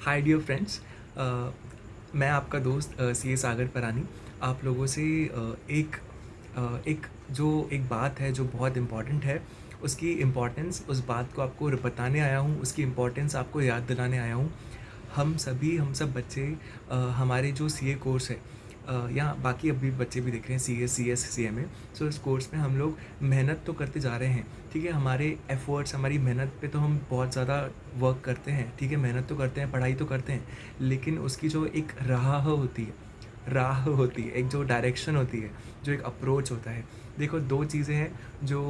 Hi dear friends. मैं आपका दोस्त सी ए सागर परानी आप लोगों से एक बात है जो बहुत इम्पॉर्टेंट है, उसकी इम्पॉर्टेंस, उस बात को आपको बताने आया हूँ, उसकी इम्पॉर्टेंस आपको याद दिलाने आया हूँ। हम सब बच्चे हमारे जो सी ए कोर्स है, या बाकी अभी बच्चे भी देख रहे हैं C S C M A. सो इस कोर्स में हम लोग मेहनत तो करते जा रहे हैं, ठीक है। हमारे एफ़र्ट्स, हमारी मेहनत पे तो हम बहुत ज़्यादा वर्क करते हैं, ठीक है। मेहनत तो करते हैं, पढ़ाई तो करते हैं, लेकिन उसकी जो एक राह होती है, एक जो डायरेक्शन होती है, जो एक अप्रोच होता है। देखो, 2 चीज़ें हैं जो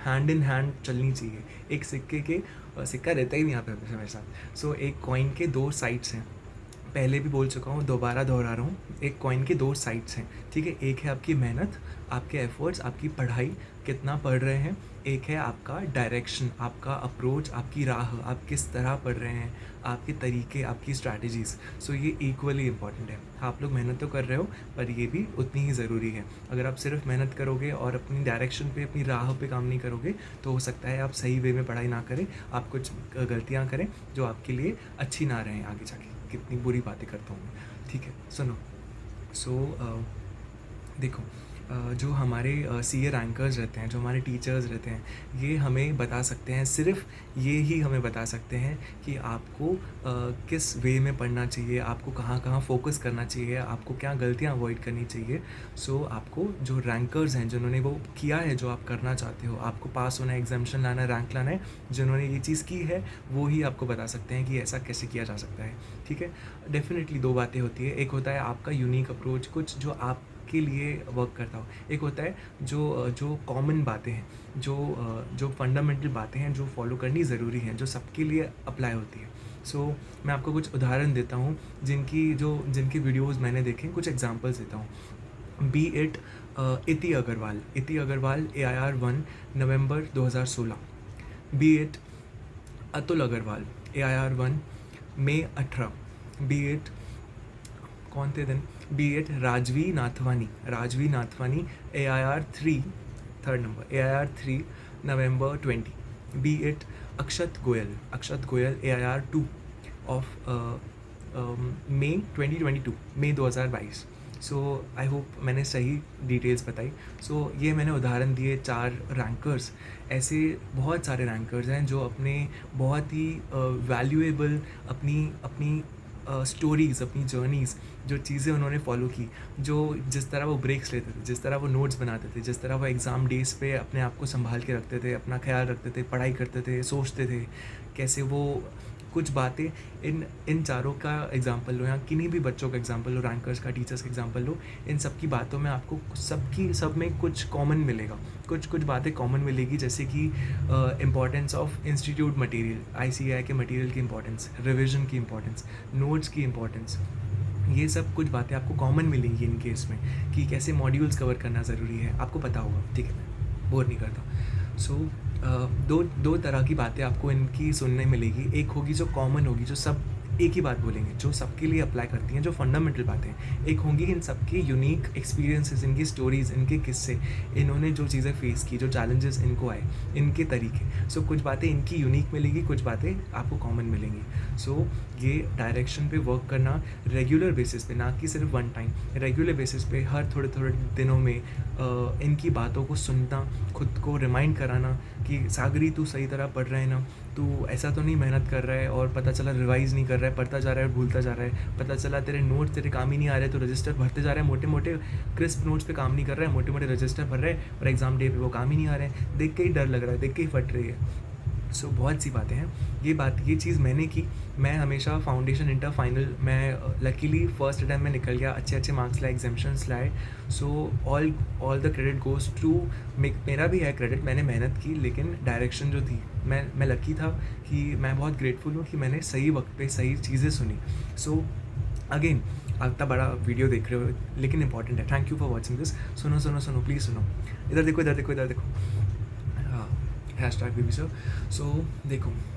हैंड इन हैंड चलनी चाहिए। एक सिक्के के सिक्का रहता ही नहीं यहाँ पे हमेशा मेरे साथ। सो एक कॉइन के 2 साइड्स हैं। पहले भी बोल चुका हूँ, दोबारा दोहरा रहा हूँ, एक कॉइन के 2 साइड्स हैं, ठीक है। एक है आपकी मेहनत, आपके एफ़र्ट्स, आपकी पढ़ाई, कितना पढ़ रहे हैं। एक है आपका डायरेक्शन, आपका अप्रोच, आपकी राह, आप किस तरह पढ़ रहे हैं, आपके तरीके, आपकी स्ट्रैटेजीज़। सो ये इक्वली इम्पॉर्टेंट है। आप लोग मेहनत तो कर रहे हो, पर ये भी उतनी ही ज़रूरी है। अगर आप सिर्फ मेहनत करोगे और अपनी डायरेक्शन पे, अपनी राह पे काम नहीं करोगे, तो हो सकता है आप सही वे में पढ़ाई ना करें, आप कुछ गलतियाँ करें जो आपके लिए अच्छी ना रहें आगे जाके। कितनी बुरी बातें करता हूँ मैं, ठीक है। सुनो, सो देखो, जो हमारे सी ए रैंकर्स रहते हैं, जो हमारे टीचर्स रहते हैं, ये हमें बता सकते हैं, सिर्फ ये ही हमें बता सकते हैं कि आपको किस वे में पढ़ना चाहिए, आपको कहाँ कहाँ फोकस करना चाहिए, आपको क्या गलतियाँ अवॉइड करनी चाहिए। सो आपको जो रैंकर्स हैं, जिन्होंने वो किया है जो आप करना चाहते हो, आपको पास होना है, एग्जामिशन लाना है, रैंक लाना है, जिन्होंने ये चीज़ की है, वो ही आपको बता सकते हैं कि ऐसा कैसे किया जा सकता है, ठीक है। डेफिनेटली 2 बातें होती है। एक होता है आपका यूनिक अप्रोच, कुछ जो आपके लिए वर्क करता हो। एक होता है जो कॉमन बातें हैं, जो फंडामेंटल बातें हैं, जो फॉलो करनी ज़रूरी हैं, जो सबके लिए अप्लाई होती है। सो मैं आपको कुछ उदाहरण देता हूँ, जिनकी वीडियोज़ मैंने देखे, कुछ एग्जांपल्स देता हूँ। Be it Iti Agarwal AIR 1 नवंबर 2016। Be it Atul Agarwal AIR 1 मई 18। बी इट कौन थे दिन, be it Rajvi Nathwani AIR 3 third number AIR 3 नवंबर 20। Be it Akshat Goyal AIR 2 of मई 2022, मई 2022। सो आई होप मैंने सही डिटेल्स बताई। सो ये मैंने उदाहरण दिए 4 रैंकर्स। ऐसे बहुत सारे रैंकर्स हैं जो अपने बहुत ही वैल्यूएबल अपनी अपनी स्टोरीज़, अपनी जर्नीज़, जो चीज़ें उन्होंने फॉलो की, जो जिस तरह वो ब्रेक्स लेते थे, जिस तरह वो नोट्स बनाते थे, जिस तरह वो एग्ज़ाम डेज़ पे अपने आप को संभाल के रखते थे, अपना ख्याल रखते थे, पढ़ाई करते थे, सोचते थे, कैसे वो कुछ बातें, इन चारों का एग्जांपल लो, या किन्हीं भी बच्चों का एग्जांपल लो, रैंकर्स का, टीचर्स का एग्जांपल लो, इन सब की बातों में आपको सब में कुछ कॉमन मिलेगा, कुछ बातें कॉमन मिलेगी, जैसे कि importance of institute material, ICAI के मटेरियल की इंपॉर्टेंस, रिविजन की इंपॉर्टेंस, नोट्स की इंपॉर्टेंस। ये सब कुछ बातें आपको कॉमन मिलेंगी इन केस में, कि कैसे मॉड्यूल्स कवर करना ज़रूरी है, आपको पता होगा, ठीक है, मैं बोर नहीं करता। सो दो तरह की बातें आपको इनकी सुनने मिलेगी। एक होगी जो कॉमन होगी, जो सब एक ही बात बोलेंगे, जो सबके लिए अप्लाई करती हैं, जो फंडामेंटल बातें। एक होंगी इन सबके यूनिक एक्सपीरियंसेस, इनकी स्टोरीज़, इनके किस्से, इन्होंने जो चीज़ें फेस की, जो चैलेंजेस इनको आए, इनके तरीके। सो कुछ बातें इनकी यूनिक मिलेगी, कुछ बातें आपको कॉमन मिलेंगी। सो ये डायरेक्शन पे वर्क करना रेगुलर बेसिस पे, ना कि सिर्फ वन टाइम, रेगुलर बेसिस पे हर थोड़े थोड़े दिनों में इनकी बातों को सुनना, खुद को रिमाइंड कराना कि सागरी, तू सही तरह पढ़ रहा है ना, तू ऐसा तो नहीं मेहनत कर रहा है और पता चला रिवाइज़ नहीं कर रहा है, पढ़ता जा रहा है और भूलता जा रहा है, पता चला तेरे नोट्स तेरे काम ही नहीं आ रहे, तो रजिस्टर भरते जा रहा है, मोटे मोटे क्रिस्प नोट्स पे काम नहीं कर रहा है, मोटे मोटे रजिस्टर भर रहा है और एग्ज़ाम डे पे वो काम ही नहीं आ रहे हैं, देख के ही डर लग रहा है, देख के ही फट रही है। सो बहुत सी बातें हैं। ये चीज़ मैंने की। मैं हमेशा फाउंडेशन, इंटर, फाइनल, मैं लकीली फर्स्ट अटेम्प्ट में निकल गया, अच्छे मार्क्स लाए, एग्जामिशंस लाए। So all the credit goes to, मेरा भी है क्रेडिट, मैंने मेहनत की, लेकिन डायरेक्शन जो थी, मैं लकी था कि मैं बहुत ग्रेटफुल हूँ कि मैंने सही वक्त पे सही चीज़ें सुनी। सो अगेन, आप इतना बड़ा वीडियो देख रहे हो, लेकिन इंपॉर्टेंट है। Thank you for watching this. सुनो प्लीज़ सुनो, इधर देखो। हाँ, हैशटैग बेबी सर। सो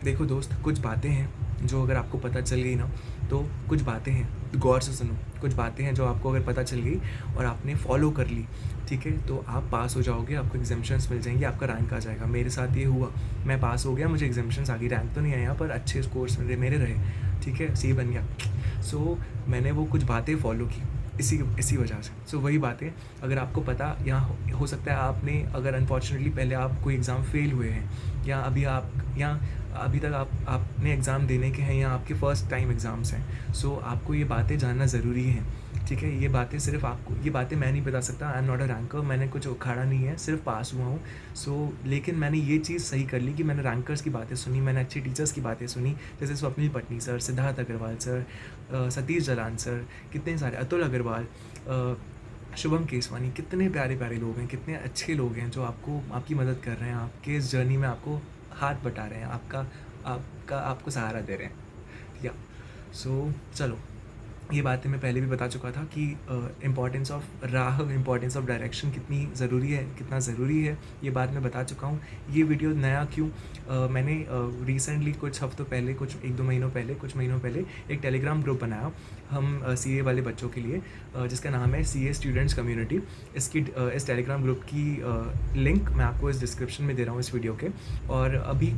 देखो दोस्त, कुछ बातें हैं जो अगर आपको पता चल गई ना, तो कुछ बातें हैं, तो गौर से सुनो। कुछ बातें हैं जो आपको अगर पता चल गई और आपने फॉलो कर ली, ठीक है, तो आप पास हो जाओगे, आपको एग्जामिशंस मिल जाएंगे, आपका रैंक आ जाएगा। मेरे साथ ये हुआ, मैं पास हो गया, मुझे एग्जामिशंस आ गई, रैंक तो नहीं आया पर अच्छे स्कोर्स मेरे रहे, ठीक है, सीए बन गया। सो मैंने वो कुछ बातें फॉलो की इसी वजह से। सो वही बातें, अगर आपको पता, या हो सकता है आपने, अगर अनफॉर्चुनेटली पहले आप कोई एग्ज़ाम फ़ेल हुए हैं, या अभी तक आपने एग्ज़ाम देने के हैं, या आपके फ़र्स्ट टाइम एग्ज़ाम्स हैं, सो आपको ये बातें जानना ज़रूरी है, ठीक है? ये बातें सिर्फ़ आपको, ये बातें मैं नहीं बता सकता, I am not a ranker, मैंने कुछ उखाड़ा नहीं है, सिर्फ़ पास हुआ हूँ। लेकिन मैंने ये चीज़ सही कर ली कि मैंने रैंकर्स की बातें सुनी, मैंने अच्छे टीचर्स की बातें सुनी, जैसे Swapnil Patni sir, Siddharth Agarwal sir, Satish Jalan sir, कितने सारे, अतुल अग्रवाल, शुभम केसवानी, कितने प्यारे-प्यारे लोग हैं, कितने अच्छे लोग हैं जो आपकी मदद कर रहे हैं, आपके इस जर्नी में आपको हाथ बटा रहे हैं, आपको सहारा दे रहे हैं। या सो चलो, ये बातें मैं पहले भी बता चुका था कि इम्पोर्टेंस ऑफ राह, इम्पोर्टेंस ऑफ डायरेक्शन कितनी ज़रूरी है, कितना ज़रूरी है, ये बात मैं बता चुका हूँ। ये वीडियो नया क्यों, मैंने रिसेंटली कुछ हफ्तों पहले, कुछ 1-2 महीनों पहले एक टेलीग्राम ग्रुप बनाया हम सीए वाले बच्चों के लिए, जिसका नाम है सीए स्टूडेंट्स कम्युनिटी। इस टेलीग्राम ग्रुप की लिंक मैं आपको इस डिस्क्रिप्शन में दे रहा हूँ इस वीडियो के। और अभी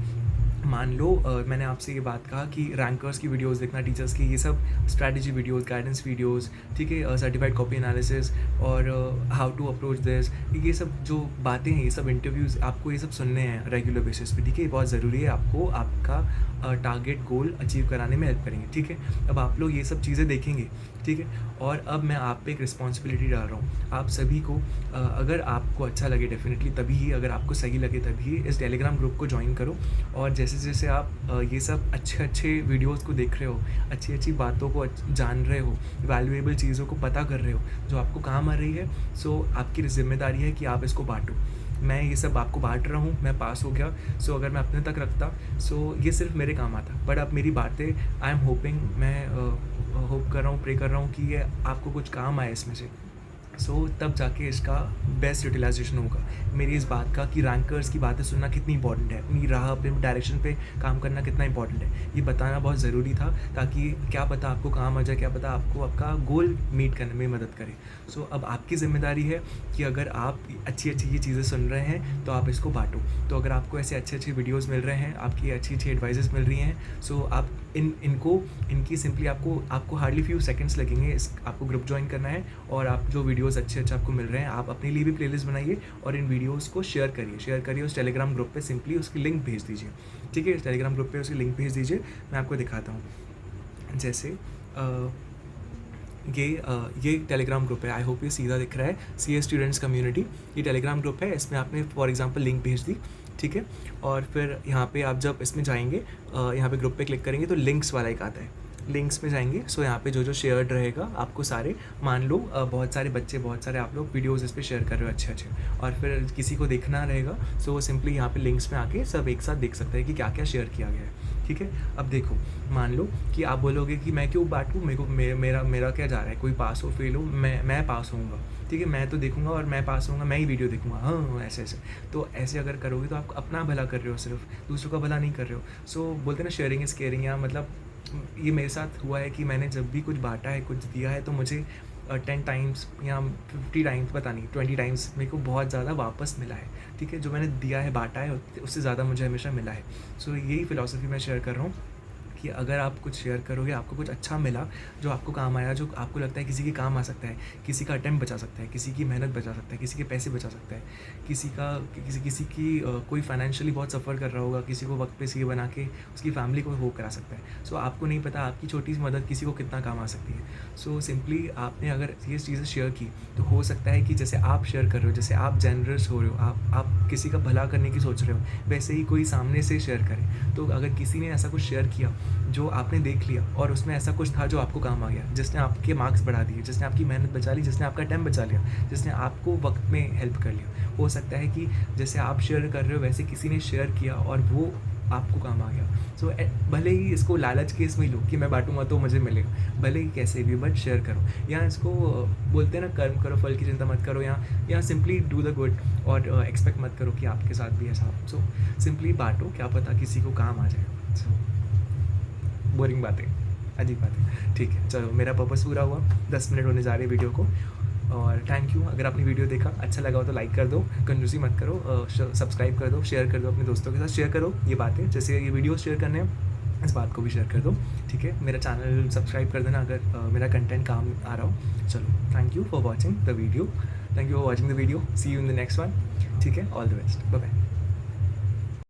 मान लो मैंने आपसे ये बात कहा कि रैंकर्स की वीडियोस देखना, टीचर्स की, ये सब स्ट्रैटेजी वीडियोस, गाइडेंस वीडियोस, ठीक है, सर्टिफाइड कॉपी एनालिसिस और हाउ टू अप्रोच दिस, ये सब जो बातें हैं, ये सब इंटरव्यूज़, आपको ये सब सुनने हैं रेगुलर बेसिस पे, ठीक है? ये बहुत ज़रूरी है, आपको आपका टारगेट गोल अचीव कराने में हेल्प करेंगे, ठीक है? अब आप लोग ये सब चीज़ें देखेंगे, ठीक है? और अब मैं आप पे एक रिस्पॉन्सिबिलिटी डाल रहा हूँ, आप सभी को, अगर आपको अच्छा लगे डेफिनेटली तभी ही, अगर आपको सही लगे तभी इस टेलीग्राम ग्रुप को ज्वाइन करो। और जैसे जैसे आप ये सब अच्छे वीडियोस को देख रहे हो, अच्छी बातों को जान रहे हो, वैल्यूएबल चीज़ों को पता कर रहे हो जो आपको काम आ रही है, सो आपकी ज़िम्मेदारी है कि आप इसको बाँटो। मैं ये सब आपको बाँट रहा हूँ, मैं पास हो गया, सो अगर मैं अपने तक रखता, सो ये सिर्फ मेरे काम आता, बट अब मेरी बातें, आई एम होपिंग, मैं होप कर रहा हूँ, प्रे कर रहा हूँ कि ये आपको कुछ काम आए इसमें से। तब जाके इसका बेस्ट यूटिलाइजेशन होगा मेरी इस बात का, कि रैंकर्स की बातें सुनना कितनी इंपॉर्टेंट है, अपनी राह पे, डायरेक्शन पे काम करना कितना इंपॉर्टेंट है, ये बताना बहुत ज़रूरी था, ताकि क्या पता आपको काम आ जाए, क्या पता आपको आपका गोल मीट करने में मदद करे। अब आपकी ज़िम्मेदारी है कि अगर आप अच्छी ये चीज़ें सुन रहे हैं तो आप इसको बाँटो। तो अगर आपको ऐसे अच्छे वीडियोज़ मिल रहे हैं, आपकी अच्छी एडवाइजेस मिल रही हैं, आप इनकी सिंपली आपको हार्डली फ्यू सेकंड्स लगेंगे, आपको ग्रुप ज्वाइन करना है, और आप जो वीडियोस अच्छे आपको मिल रहे हैं, आप अपने लिए भी प्लेलिस्ट बनाइए और इन वीडियोस को शेयर करिए उस टेलीग्राम ग्रुप पे, सिंपली उसकी लिंक भेज दीजिए, ठीक है? इस टेलीग्राम ग्रुप पे उसकी लिंक भेज दीजिए, मैं आपको दिखाता हूँ। जैसे ये टेलीग्राम ग्रुप है, आई होप ये सीधा दिख रहा है, सीए स्टूडेंट्स कम्युनिटी, ये टेलीग्राम ग्रुप है, इसमें आपने फॉर एग्जांपल लिंक भेज दी, ठीक है? और फिर यहाँ पे आप जब इसमें जाएंगे, यहाँ पे ग्रुप पे क्लिक करेंगे तो लिंक्स वाला एक आता है, लिंक्स में जाएंगे, यहाँ पे जो शेयर्ड रहेगा आपको सारे, मान लो बहुत सारे बच्चे, बहुत सारे आप लोग वीडियोज़ इस पर शेयर कर रहे हो अच्छे, और फिर किसी को देखना रहेगा, वो सिंपली यहाँ पे लिंक्स में आके सब एक साथ देख सकते हैं कि क्या क्या शेयर किया गया है, ठीक है? अब देखो, मान लो कि आप बोलोगे कि मैं क्यों बांटूँ, मेरा क्या जा रहा है, कोई पास हो फेल हो, मैं पास होऊंगा, ठीक है? मैं तो देखूंगा और मैं पास होऊंगा, मैं ही वीडियो देखूंगा, हाँ ऐसे तो ऐसे अगर करोगे तो आप अपना भला कर रहे हो, सिर्फ दूसरों का भला नहीं कर रहे हो। बोलते हैं ना, शेयरिंग इज़ केयरिंग, या मतलब ये मेरे साथ हुआ है कि मैंने जब भी कुछ बांटा है, कुछ दिया है, तो मुझे 10 टाइम्स या 50 टाइम्स, पता नहीं 20 टाइम्स मेरे को बहुत ज़्यादा वापस मिला है, ठीक है? जो मैंने दिया है, बांटा है, उससे ज़्यादा मुझे हमेशा मिला है। यही फ़िलॉसफी मैं शेयर कर रहा हूँ कि अगर आप कुछ शेयर करोगे, आपको कुछ अच्छा मिला, जो आपको काम आया, जो आपको लगता है किसी के काम आ सकता है, किसी का अटेम्प्ट बचा सकता है, किसी की मेहनत बचा सकता है, किसी के पैसे बचा सकता है, किसी की कोई फाइनेंशियली बहुत सफ़र कर रहा होगा, किसी को वक्त पे सीए बना के उसकी फैमिली को वो करा सकता है। आपको नहीं पता आपकी छोटी सी मदद किसी को कितना काम आ सकती है। सिंपली आपने अगर ये चीज़ें शेयर की, तो हो सकता है कि जैसे आप शेयर कर रहे हो, जैसे आप जेनरस हो रहे हो, आप किसी का भला करने की सोच रहे हो, वैसे ही कोई सामने से शेयर करे। तो अगर किसी ने ऐसा कुछ शेयर किया जो आपने देख लिया, और उसमें ऐसा कुछ था जो आपको काम आ गया, जिसने आपके मार्क्स बढ़ा दिए, जिसने आपकी मेहनत बचा ली, जिसने आपका टाइम बचा लिया, जिसने आपको वक्त में हेल्प कर लिया, हो सकता है कि जैसे आप शेयर कर रहे हो वैसे किसी ने शेयर किया और वो आपको काम आ गया। भले ही इसको लालच के इसमें लो कि मैं बांटूंगा तो मुझे मिलेगा, भले ही कैसे भी, बट शेयर करो। या इसको बोलते हैं ना, कर्म करो फल की चिंता मत करो, या सिंपली डू द गुड और एक्सपेक्ट मत करो कि आपके साथ भी ऐसा हो। सिंपली बांटो, क्या पता किसी को काम आ जाए। बोरिंग बातें, अजीब बातें, ठीक है? चलो, मेरा पर्पस पूरा हुआ, 10 मिनट होने जा रहे वीडियो को, और थैंक यू। अगर आपने वीडियो देखा, अच्छा लगा हो तो लाइक कर दो, कंजूसी मत करो, सब्सक्राइब कर दो, शेयर कर दो, अपने दोस्तों के साथ शेयर करो ये बातें, जैसे ये वीडियो शेयर करने हैं, इस बात को भी शेयर कर दो। ठीक है? मेरा चैनल सब्सक्राइब कर देना अगर मेरा कंटेंट काम आ रहा हो। चलो, thank you for watching the video. Thank you for watching the video. See you in the next one. ठीक है? All the best. Bye bye.